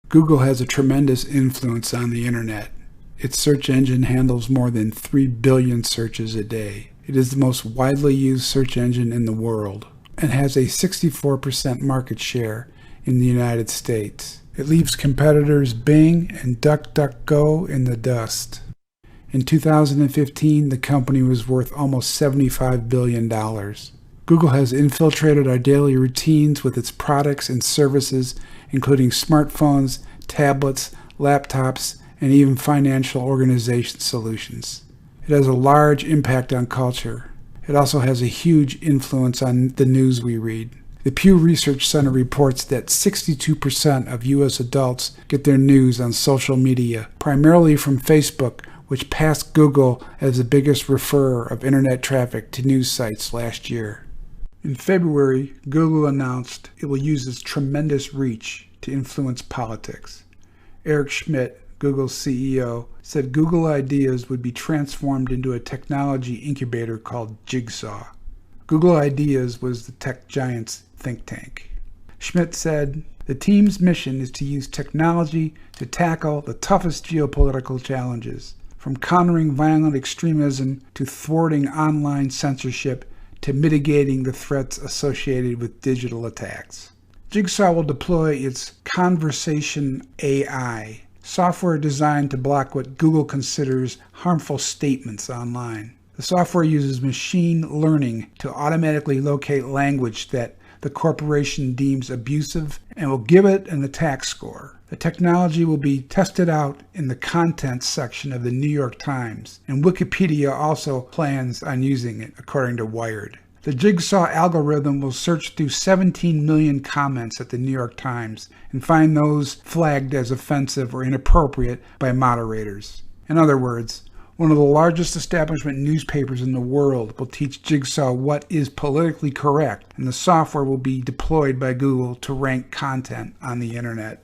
Google has a tremendous influence on the internet. Its search engine handles more than 3 billion searches a day. It is the most widely used search engine in the world and has a 64% market share in the United States. It leaves competitors Bing and DuckDuckGo in the dust. In 2015, the company was worth almost $75 billion. Google has infiltrated our daily routines with its products and services, including smartphones, tablets, laptops, and even financial organization solutions. It has a large impact on culture. It also has a huge influence on the news we read. The Pew Research Center reports that 62% of U.S. adults get their news on social media, primarily from Facebook, which passed Google as the biggest referrer of internet traffic to news sites last year. In February, Google announced it will use its tremendous reach to influence politics. Eric Schmidt, Google's CEO, said Google Ideas would be transformed into a technology incubator called Jigsaw. Google Ideas was the tech giant's think tank. Schmidt said, "The team's mission is to use technology to tackle the toughest geopolitical challenges, from countering violent extremism to thwarting online censorship to mitigating the threats associated with digital attacks." Jigsaw will deploy its Conversation AI, software designed to block what Google considers harmful statements online. The software uses machine learning to automatically locate language that the corporation deems abusive and will give it an attack score. The technology will be tested out in the contents section of the New York Times, and Wikipedia also plans on using it, according to Wired. The Jigsaw algorithm will search through 17 million comments at the New York Times and find those flagged as offensive or inappropriate by moderators. In other words, one of the largest establishment newspapers in the world will teach Jigsaw what is politically correct, and the software will be deployed by Google to rank content on the internet.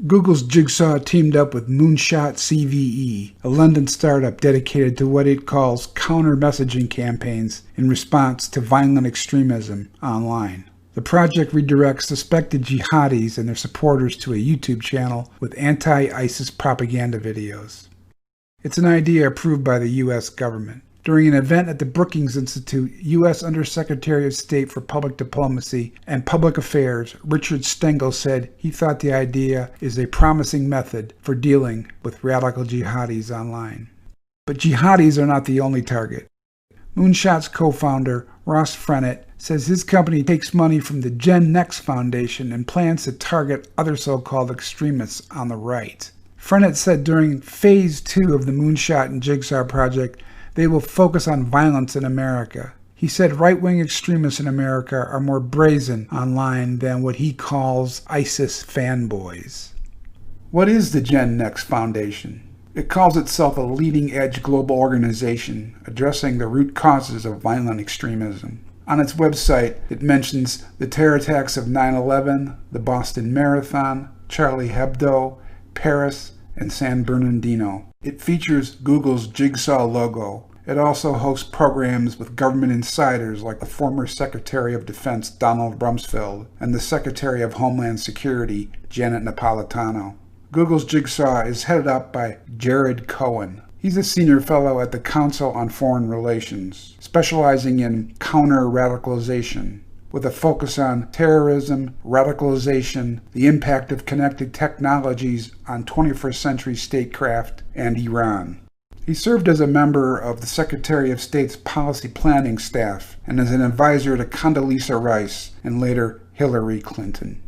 Google's Jigsaw teamed up with Moonshot CVE, a London startup dedicated to what it calls counter-messaging campaigns in response to violent extremism online. The project redirects suspected jihadis and their supporters to a YouTube channel with anti-ISIS propaganda videos. It's an idea approved by the U.S. government. During an event at the Brookings Institute, U.S. Undersecretary of State for Public Diplomacy and Public Affairs Richard Stengel said he thought the idea is a promising method for dealing with radical jihadis online. But jihadis are not the only target. Moonshot's co-founder, Ross Frennett, says his company takes money from the Gen Next Foundation and plans to target other so-called extremists on the right. Frennett said during Phase 2 of the Moonshot and Jigsaw project, they will focus on violence in America. He said right-wing extremists in America are more brazen online than what he calls ISIS fanboys. What is the Gen Next Foundation? It calls itself a leading-edge global organization addressing the root causes of violent extremism. On its website, it mentions the terror attacks of 9/11, the Boston Marathon, Charlie Hebdo, Paris, and San Bernardino. It features Google's Jigsaw logo. It also hosts programs with government insiders like the former Secretary of Defense Donald Rumsfeld and the Secretary of Homeland Security Janet Napolitano. Google's Jigsaw is headed up by Jared Cohen. He's a senior fellow at the Council on Foreign Relations, specializing in counter-radicalization, with a focus on terrorism, radicalization, the impact of connected technologies on 21st century statecraft, and Iran. He served as a member of the Secretary of State's policy planning staff and as an advisor to Condoleezza Rice and later Hillary Clinton.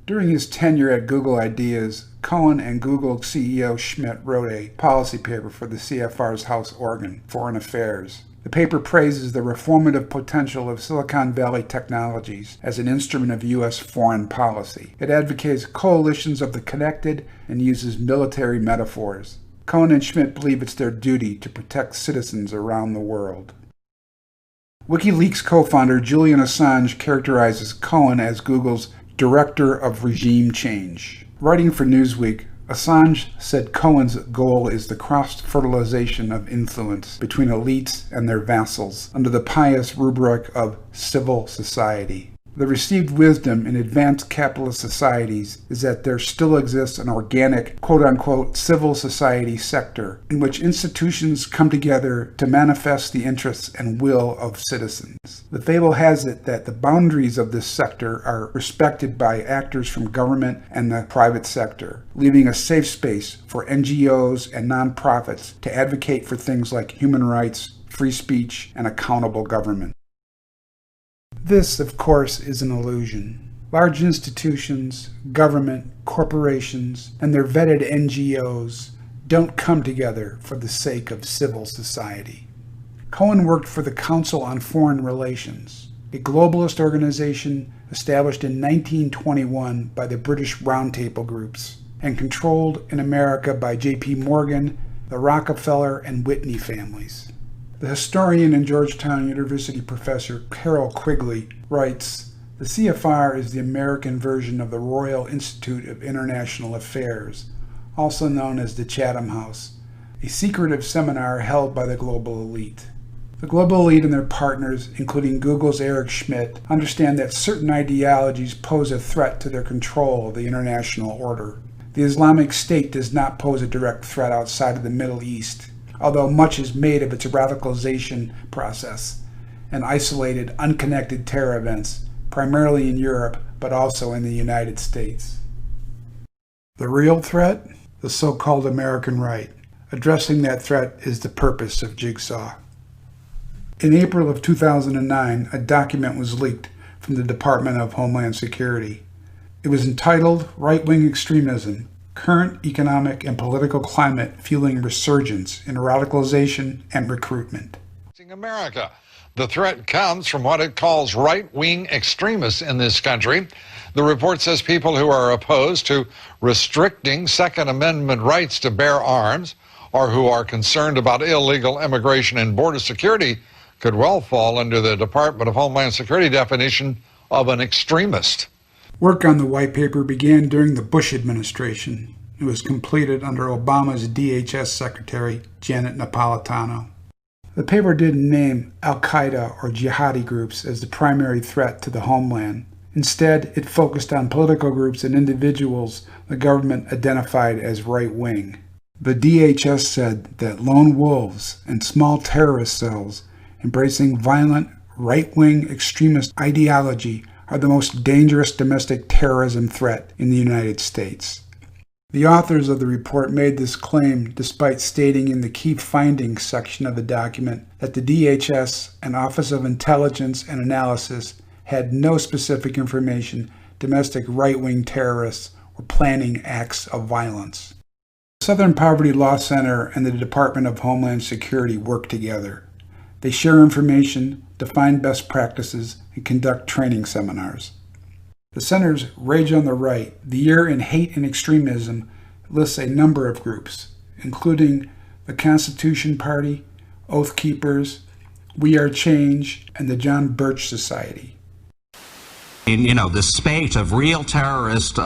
During his tenure at Google Ideas, Cohen and Google CEO Schmidt wrote a policy paper for the CFR's House organ, Foreign Affairs. The paper praises the reformative potential of Silicon Valley technologies as an instrument of U.S. foreign policy. It advocates coalitions of the connected and uses military metaphors. Cohen and Schmidt believe it's their duty to protect citizens around the world. WikiLeaks co-founder Julian Assange characterizes Cohen as Google's director of regime change. Writing for Newsweek, Assange said Cohen's goal is the cross-fertilization of influence between elites and their vassals under the pious rubric of civil society. The received wisdom in advanced capitalist societies is that there still exists an organic, quote-unquote, civil society sector in which institutions come together to manifest the interests and will of citizens. The fable has it that the boundaries of this sector are respected by actors from government and the private sector, leaving a safe space for NGOs and nonprofits to advocate for things like human rights, free speech, and accountable government. This, of course, is an illusion. Large institutions, government, corporations, and their vetted NGOs don't come together for the sake of civil society. Cohen worked for the Council on Foreign Relations, a globalist organization established in 1921 by the British Roundtable groups and controlled in America by J.P. Morgan, the Rockefeller, and Whitney families. The historian and Georgetown University professor Carroll Quigley writes, "The CFR is the American version of the Royal Institute of International Affairs, also known as the Chatham House, a secretive seminar held by the global elite. The global elite and their partners, including Google's Eric Schmidt, understand that certain ideologies pose a threat to their control of the international order. The Islamic State does not pose a direct threat outside of the Middle East, although much is made of its radicalization process and isolated, unconnected terror events, primarily in Europe, but also in the United States. The real threat? The so-called American right. Addressing that threat is the purpose of Jigsaw." In April of 2009, a document was leaked from the Department of Homeland Security. It was entitled "Right-Wing Extremism, Current Economic and Political Climate Fueling Resurgence in Radicalization and Recruitment." America. The threat comes from what it calls right-wing extremists in this country. The report says people who are opposed to restricting Second Amendment rights to bear arms or who are concerned about illegal immigration and border security could well fall under the Department of Homeland Security definition of an extremist. Work on the white paper began during the Bush administration. It was completed under Obama's DHS Secretary, Janet Napolitano. The paper didn't name al-Qaeda or jihadi groups as the primary threat to the homeland. Instead, it focused on political groups and individuals the government identified as right-wing. The DHS said that lone wolves and small terrorist cells embracing violent, right-wing extremist ideology are the most dangerous domestic terrorism threat in the United States. The authors of the report made this claim despite stating in the key findings section of the document that the DHS and Office of Intelligence and Analysis had no specific information domestic right-wing terrorists were planning acts of violence. The Southern Poverty Law Center and the Department of Homeland Security work together. They share information, define best practices, and conduct training seminars. The center's Rage on the Right, the Year in Hate and Extremism, lists a number of groups, including the Constitution Party, Oath Keepers, We Are Change, and the John Birch Society. The spate of real terrorist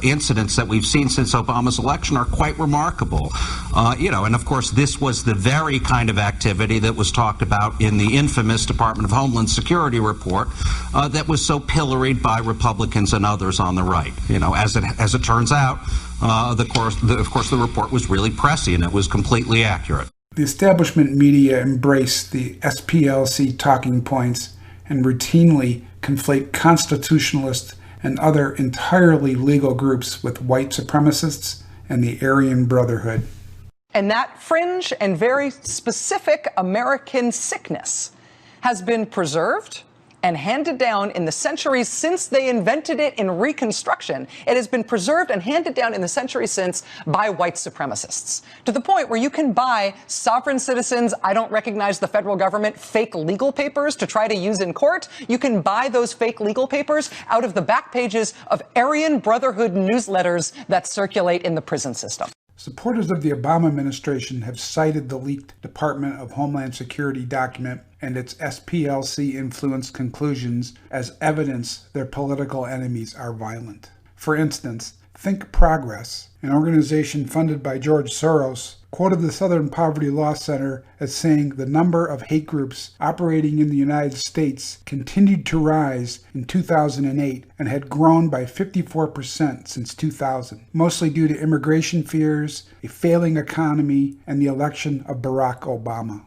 incidents that we've seen since Obama's election are quite remarkable. And of course, this was the very kind of activity that was talked about in the infamous Department of Homeland Security report that was so pilloried by Republicans and others on the right. As it turns out, of course, the report was really prescient. It was completely accurate. The establishment media embrace the SPLC talking points and routinely conflate constitutionalists and other entirely legal groups with white supremacists and the Aryan Brotherhood. And that fringe and very specific American sickness has been preserved and handed down in the centuries since they invented it in Reconstruction. It has been preserved and handed down in the centuries since by white supremacists, to the point where you can buy sovereign citizens, I don't recognize the federal government, fake legal papers to try to use in court. You can buy those fake legal papers out of the back pages of Aryan Brotherhood newsletters that circulate in the prison system. Supporters of the Obama administration have cited the leaked Department of Homeland Security document and its SPLC-influenced conclusions as evidence their political enemies are violent. For instance, Think Progress, an organization funded by George Soros, quoted the Southern Poverty Law Center as saying the number of hate groups operating in the United States continued to rise in 2008 and had grown by 54% since 2000, mostly due to immigration fears, a failing economy, and the election of Barack Obama.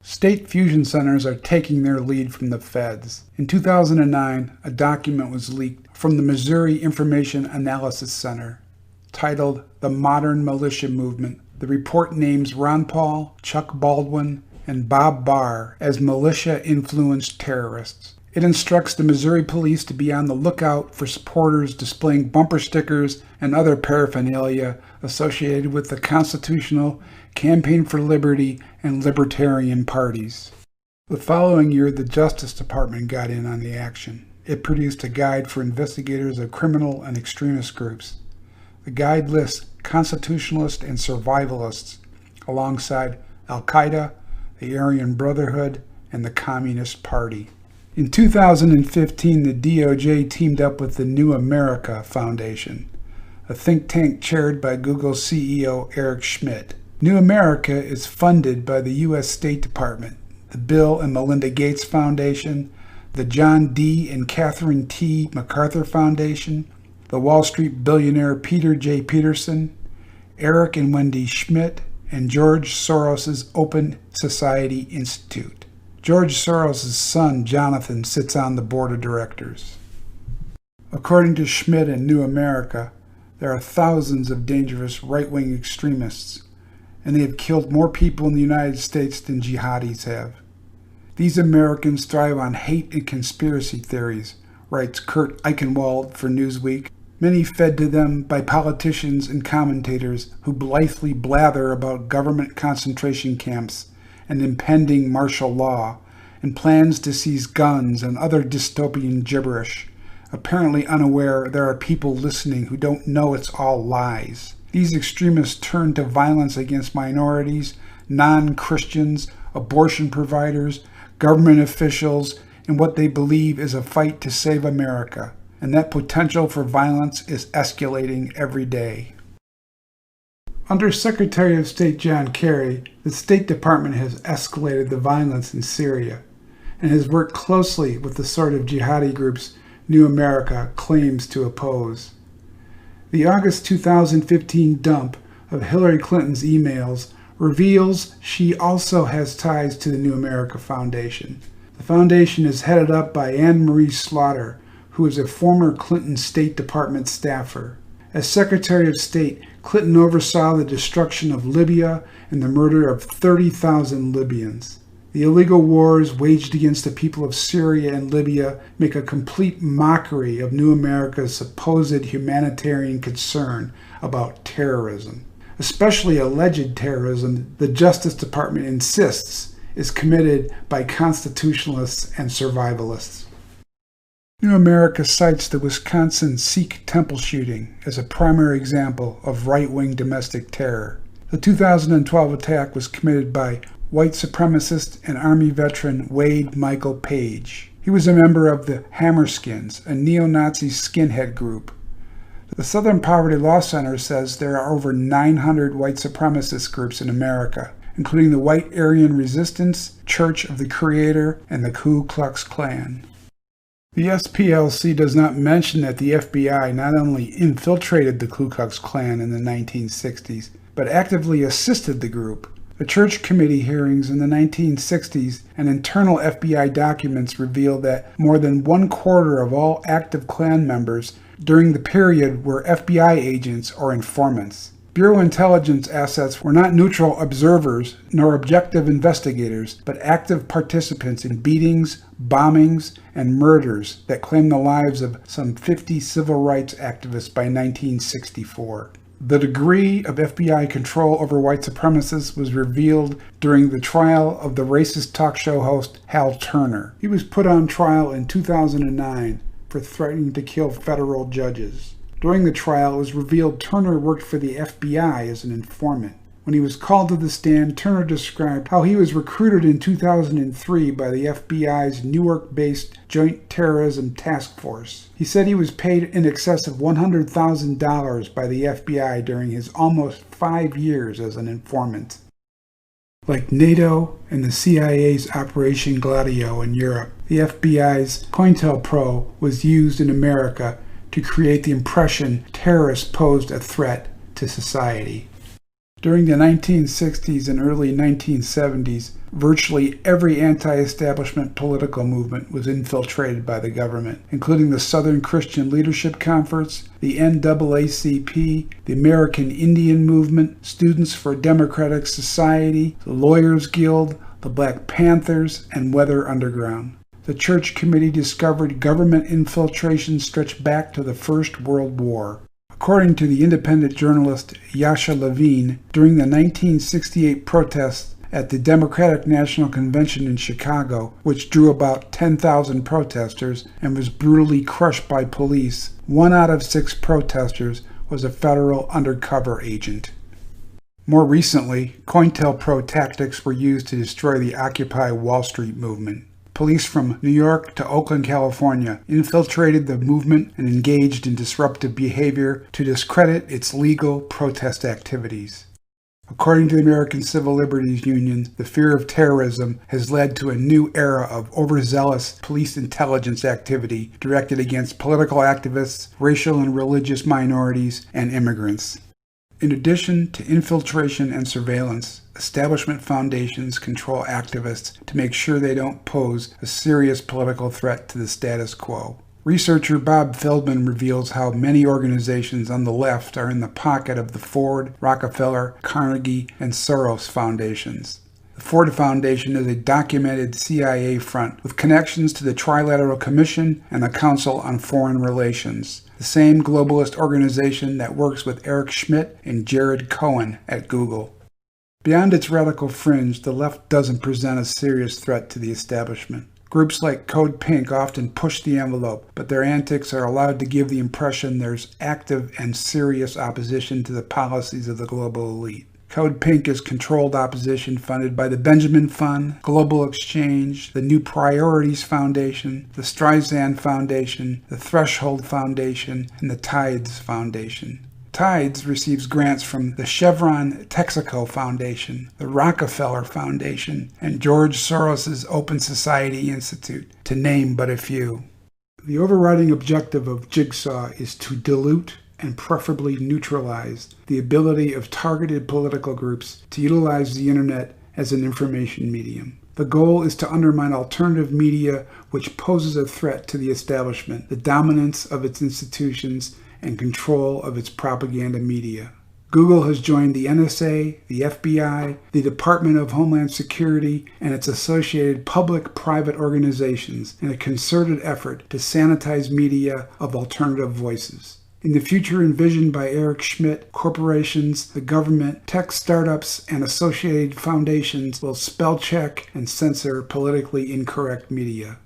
State fusion centers are taking their lead from the feds. In 2009, a document was leaked from the Missouri Information Analysis Center titled The Modern Militia Movement. The report names Ron Paul, Chuck Baldwin, and Bob Barr as militia-influenced terrorists. It instructs the Missouri police to be on the lookout for supporters displaying bumper stickers and other paraphernalia associated with the Constitutional, Campaign for Liberty, and Libertarian parties. The following year, the Justice Department got in on the action. It produced a guide for investigators of criminal and extremist groups. The guide lists constitutionalists and survivalists alongside Al-Qaeda, the Aryan Brotherhood, and the Communist Party. In 2015, the DOJ teamed up with the New America Foundation, a think tank chaired by Google CEO Eric Schmidt. New America is funded by the U.S. State Department, the Bill and Melinda Gates Foundation, the John D. and Catherine T. MacArthur Foundation, the Wall Street billionaire Peter J. Peterson, Eric and Wendy Schmidt, and George Soros' Open Society Institute. George Soros' son, Jonathan, sits on the board of directors. According to Schmidt and New America, there are thousands of dangerous right-wing extremists, and they have killed more people in the United States than jihadis have. These Americans thrive on hate and conspiracy theories, writes Kurt Eichenwald for Newsweek, many fed to them by politicians and commentators who blithely blather about government concentration camps and impending martial law and plans to seize guns and other dystopian gibberish, apparently unaware there are people listening who don't know it's all lies. These extremists turn to violence against minorities, non-Christians, abortion providers, government officials, in what they believe is a fight to save America, and that potential for violence is escalating every day. Under Secretary of State John Kerry, the State Department has escalated the violence in Syria and has worked closely with the sort of jihadi groups New America claims to oppose. The August 2015 dump of Hillary Clinton's emails reveals she also has ties to the New America Foundation. The foundation is headed up by Anne Marie Slaughter, who is a former Clinton State Department staffer. As Secretary of State, Clinton oversaw the destruction of Libya and the murder of 30,000 Libyans. The illegal wars waged against the people of Syria and Libya make a complete mockery of New America's supposed humanitarian concern about terrorism, especially alleged terrorism the Justice Department insists is committed by constitutionalists and survivalists. New America cites the Wisconsin Sikh temple shooting as a primary example of right-wing domestic terror. The 2012 attack was committed by white supremacist and Army veteran Wade Michael Page. He was a member of the Hammerskins, a neo-Nazi skinhead group. The Southern Poverty Law Center says there are over 900 white supremacist groups in America, including the White Aryan Resistance, Church of the Creator, and the Ku Klux Klan. The SPLC does not mention that the FBI not only infiltrated the Ku Klux Klan in the 1960s, but actively assisted the group. The church committee hearings in the 1960s and internal FBI documents reveal that more than 1/4 of all active Klan members during the period were FBI agents or informants. Bureau intelligence assets were not neutral observers nor objective investigators, but active participants in beatings, bombings, and murders that claimed the lives of some 50 civil rights activists by 1964. The degree of FBI control over white supremacists was revealed during the trial of the racist talk show host Hal Turner. He was put on trial in 2009 for threatening to kill federal judges. During the trial, it was revealed Turner worked for the FBI as an informant. When he was called to the stand, Turner described how he was recruited in 2003 by the FBI's Newark-based Joint Terrorism Task Force. He said he was paid in excess of $100,000 by the FBI during his almost 5 years as an informant. Like NATO and the CIA's Operation Gladio in Europe, the FBI's COINTELPRO was used in America to create the impression terrorists posed a threat to society. During the 1960s and early 1970s, virtually every anti-establishment political movement was infiltrated by the government, including the Southern Christian Leadership Conference, the NAACP, the American Indian Movement, Students for a Democratic Society, the Lawyers Guild, the Black Panthers, and Weather Underground. The Church Committee discovered government infiltration stretched back to the First World War. According to the independent journalist Yasha Levine, during the 1968 protests at the Democratic National Convention in Chicago, which drew about 10,000 protesters and was brutally crushed by police, 1 out of 6 protesters was a federal undercover agent. More recently, COINTELPRO tactics were used to destroy the Occupy Wall Street movement. Police from New York to Oakland, California, infiltrated the movement and engaged in disruptive behavior to discredit its legal protest activities. According to the American Civil Liberties Union, the fear of terrorism has led to a new era of overzealous police intelligence activity directed against political activists, racial and religious minorities, and immigrants. In addition to infiltration and surveillance, establishment foundations control activists to make sure they don't pose a serious political threat to the status quo. Researcher Bob Feldman reveals how many organizations on the left are in the pocket of the Ford, Rockefeller, Carnegie, and Soros foundations. The Ford Foundation is a documented CIA front with connections to the Trilateral Commission and the Council on Foreign Relations, the same globalist organization that works with Eric Schmidt and Jared Cohen at Google. Beyond its radical fringe, the left doesn't present a serious threat to the establishment. Groups like Code Pink often push the envelope, but their antics are allowed to give the impression there's active and serious opposition to the policies of the global elite. Code Pink is controlled opposition funded by the Benjamin Fund, Global Exchange, the New Priorities Foundation, the Streisand Foundation, the Threshold Foundation, and the Tides Foundation. Tides receives grants from the Chevron Texaco Foundation, the Rockefeller Foundation, and George Soros' Open Society Institute, to name but a few. The overriding objective of Jigsaw is to dilute and preferably neutralize the ability of targeted political groups to utilize the internet as an information medium. The goal is to undermine alternative media which poses a threat to the establishment, the dominance of its institutions, and control of its propaganda media. Google has joined the NSA, the FBI, the Department of Homeland Security, and its associated public-private organizations in a concerted effort to sanitize media of alternative voices. In the future envisioned by Eric Schmidt, corporations, the government, tech startups, and associated foundations will spell check and censor politically incorrect media.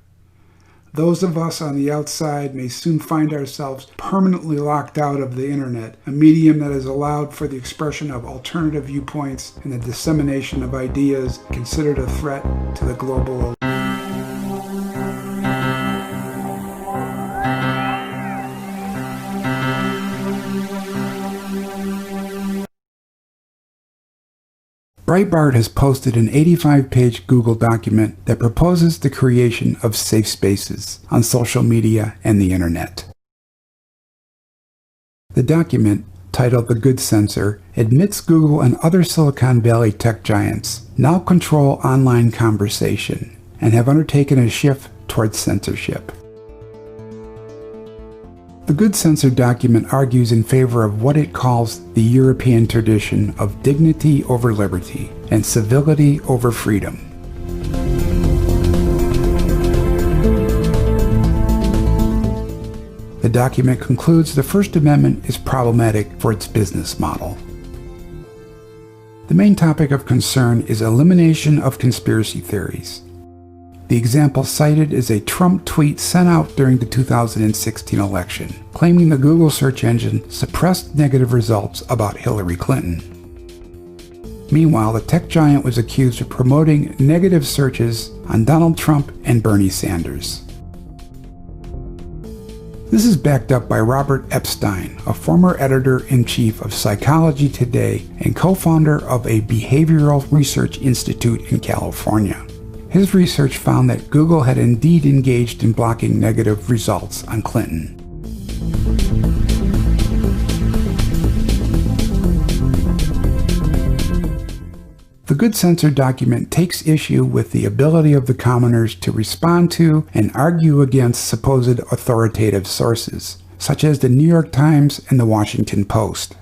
Those of us on the outside may soon find ourselves permanently locked out of the internet, a medium that has allowed for the expression of alternative viewpoints and the dissemination of ideas considered a threat to the global elite. Breitbart has posted an 85-page Google document that proposes the creation of safe spaces on social media and the internet. The document, titled The Good Censor, admits Google and other Silicon Valley tech giants now control online conversation and have undertaken a shift towards censorship. The Good Censor document argues in favor of what it calls the European tradition of dignity over liberty and civility over freedom. The document concludes the First Amendment is problematic for its business model. The main topic of concern is elimination of conspiracy theories. The example cited is a Trump tweet sent out during the 2016 election, claiming the Google search engine suppressed negative results about Hillary Clinton. Meanwhile, the tech giant was accused of promoting negative searches on Donald Trump and Bernie Sanders. This is backed up by Robert Epstein, a former editor-in-chief of Psychology Today and co-founder of a behavioral research institute in California. His research found that Google had indeed engaged in blocking negative results on Clinton. The Good Censor document takes issue with the ability of the commoners to respond to and argue against supposed authoritative sources, such as the New York Times and the Washington Post.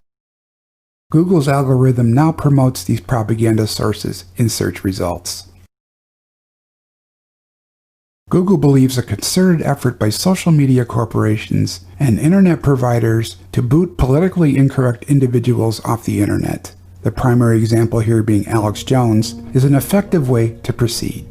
Google's algorithm now promotes these propaganda sources in search results. Google believes a concerted effort by social media corporations and internet providers to boot politically incorrect individuals off the internet, the primary example here being Alex Jones, is an effective way to proceed.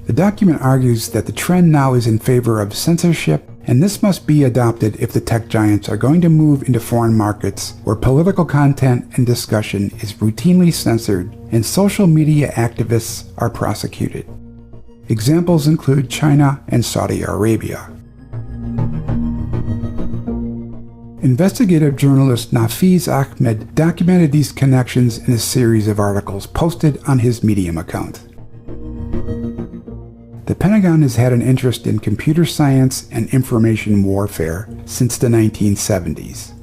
The document argues that the trend now is in favor of censorship, and this must be adopted if the tech giants are going to move into foreign markets where political content and discussion is routinely censored and social media activists are prosecuted. Examples include China and Saudi Arabia. Investigative journalist Nafiz Ahmed documented these connections in a series of articles posted on his Medium account. The Pentagon has had an interest in computer science and information warfare since the 1970s.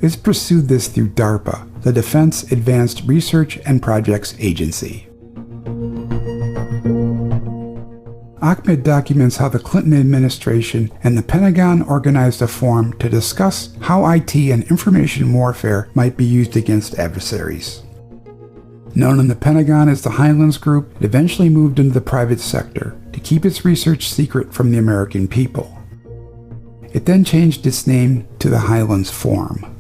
It's pursued this through DARPA, the Defense Advanced Research and Projects Agency. Ahmed documents how the Clinton administration and the Pentagon organized a forum to discuss how IT and information warfare might be used against adversaries. Known in the Pentagon as the Highlands Group, it eventually moved into the private sector to keep its research secret from the American people. It then changed its name to the Highlands Forum.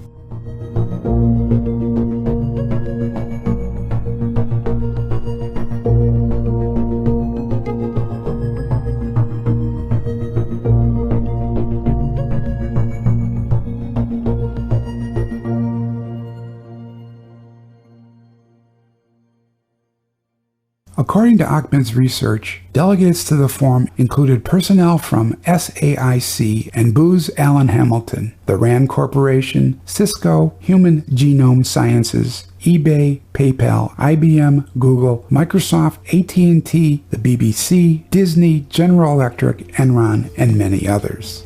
According to Ahmed's research, delegates to the forum included personnel from SAIC and Booz Allen Hamilton, the RAND Corporation, Cisco, Human Genome Sciences, eBay, PayPal, IBM, Google, Microsoft, AT&T, the BBC, Disney, General Electric, Enron, and many others.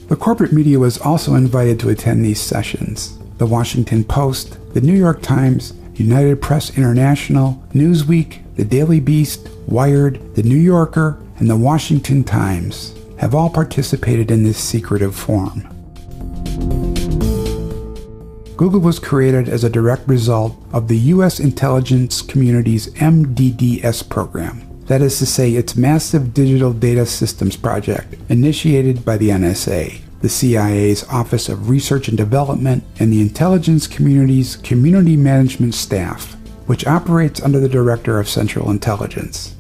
The corporate media was also invited to attend these sessions. The Washington Post, the New York Times, United Press International, Newsweek, the Daily Beast, Wired, the New Yorker, and the Washington Times have all participated in this secretive forum. Google was created as a direct result of the U.S. intelligence community's MDDS program, that is to say, its massive digital data systems project initiated by the NSA, the CIA's Office of Research and Development, and the intelligence community's Community Management Staff, which operates under the Director of Central Intelligence.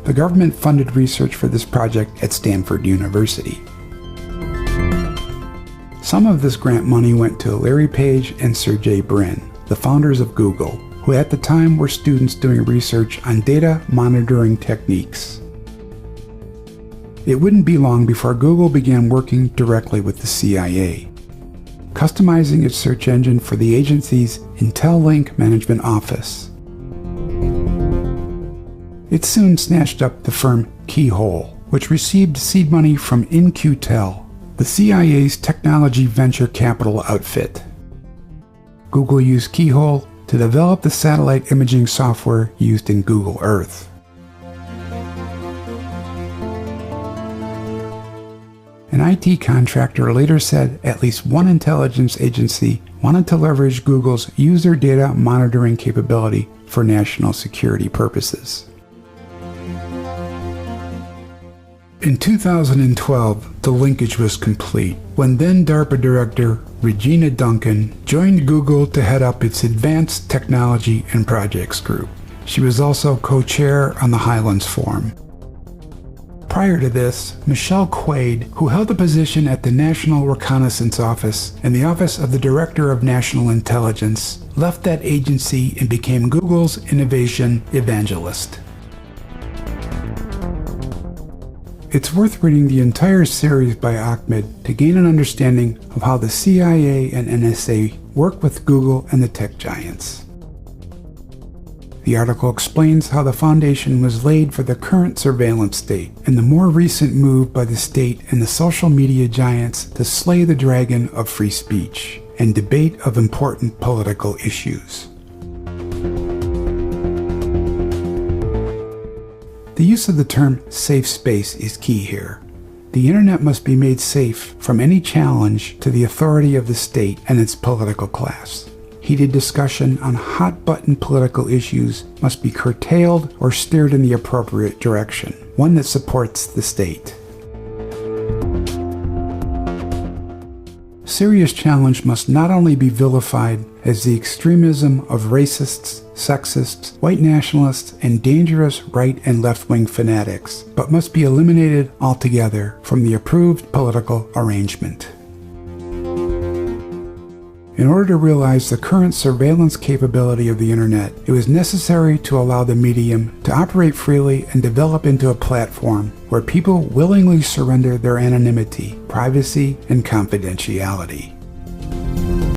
The government funded research for this project at Stanford University. Some of this grant money went to Larry Page and Sergey Brin, the founders of Google, who at the time were students doing research on data monitoring techniques. It wouldn't be long before Google began working directly with the CIA, customizing its search engine for the agency's IntelLink Management Office. It soon snatched up the firm Keyhole, which received seed money from In-Q-Tel, the CIA's technology venture capital outfit. Google used Keyhole to develop the satellite imaging software used in Google Earth. An IT contractor later said at least one intelligence agency wanted to leverage Google's user data monitoring capability for national security purposes. In 2012, the linkage was complete when then DARPA Director Regina Duncan joined Google to head up its Advanced Technology and Projects Group. She was also co-chair on the Highlands Forum. Prior to this, Michelle Quaid, who held a position at the National Reconnaissance Office and the Office of the Director of National Intelligence, left that agency and became Google's innovation evangelist. It's worth reading the entire series by Ahmed to gain an understanding of how the CIA and NSA work with Google and the tech giants. The article explains how the foundation was laid for the current surveillance state and the more recent move by the state and the social media giants to slay the dragon of free speech and debate of important political issues. The use of the term safe space is key here. The internet must be made safe from any challenge to the authority of the state and its political class. Heated discussion on hot-button political issues must be curtailed or steered in the appropriate direction, one that supports the state. Serious challenge must not only be vilified as the extremism of racists, sexists, white nationalists, and dangerous right and left-wing fanatics, but must be eliminated altogether from the approved political arrangement. In order to realize the current surveillance capability of the internet, it was necessary to allow the medium to operate freely and develop into a platform where people willingly surrender their anonymity, privacy, and confidentiality.